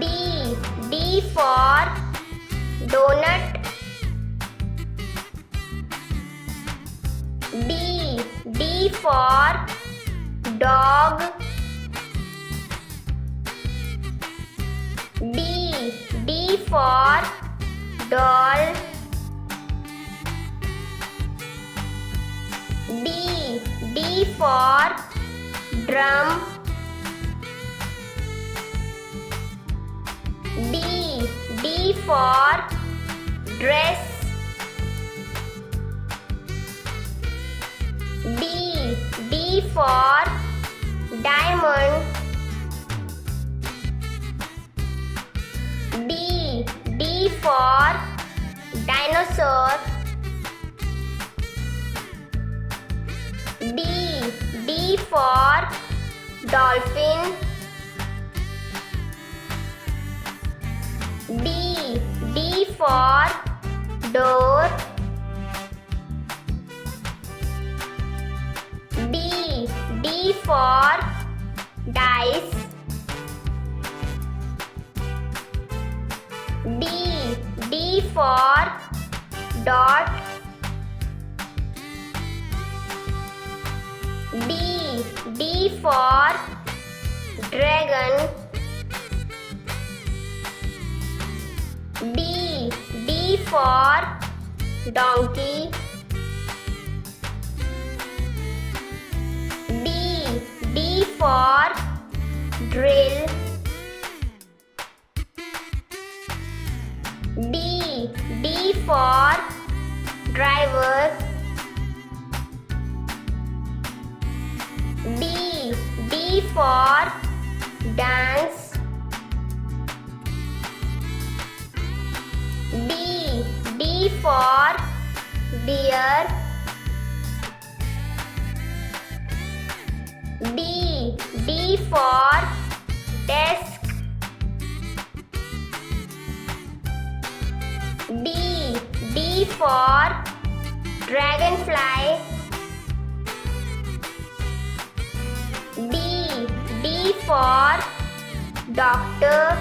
D. D for donut. D. D for dog. D. D for doll. D. D for drum. D. D for dress. D. D for diamond. D. D for dinosaur. D. D for dolphin. D. D for door. D. D for dice. D. D for dot. D. D for dragon. D. D for donkey. D. D for drill. D. D for driver. D. D for dance. D. D for deer. D. D for desk. D. D for dragonfly. D. D for doctor.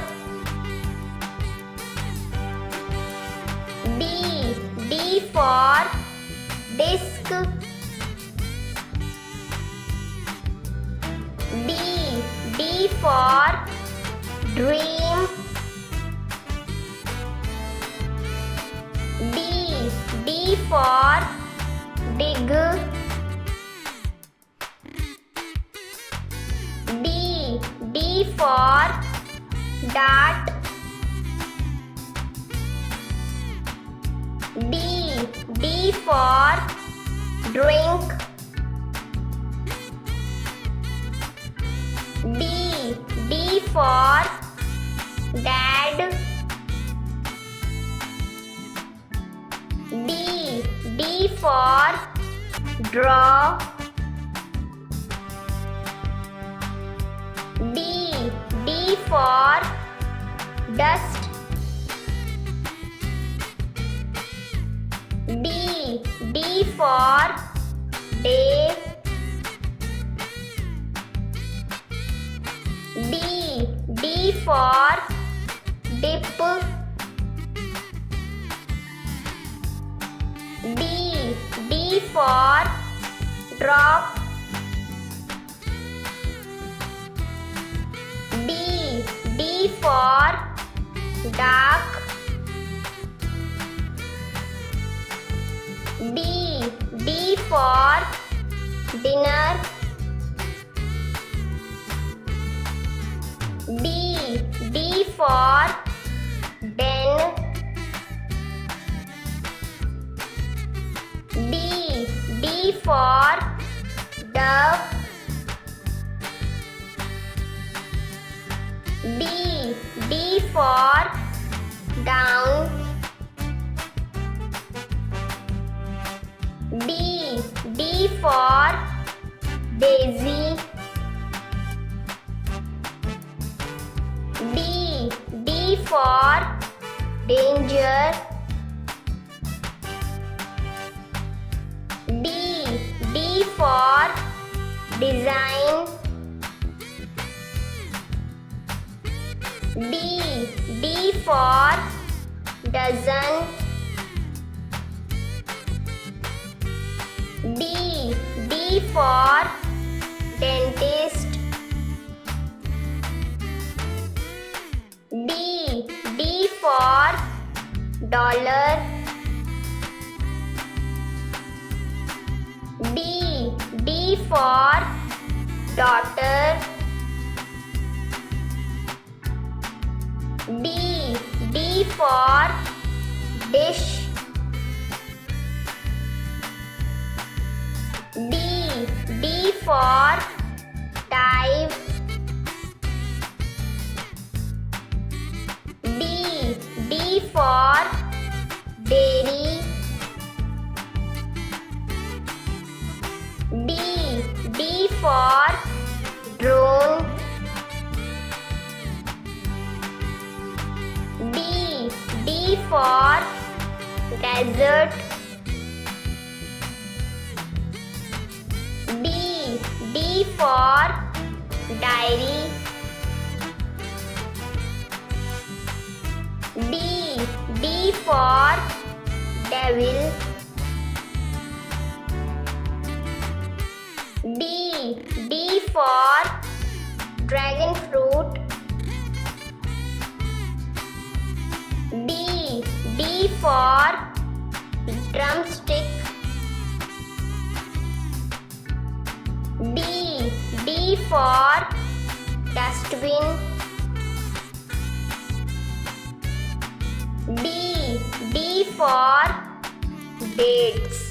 D. D for disc. D. D for dream. D. D for dig. D. D for dart. D. D for drink. D. D for dad. D. D for draw. D. D for dust. D. D for day. D. D for dip. D. D for drop. D. D for dark. D. D for dinner. D. D for den. D. D for dove. D. D for down. D. D for daisy. D. D for danger. D. D for design. D for dozen. D for dentist. D for dollar. D for daughter. D for dish. D for dive. D for dairy. D for drone. D for desert. D for diary. D for devil. D for dragon fruit. D for drumstick. D for dustbin. D for dates.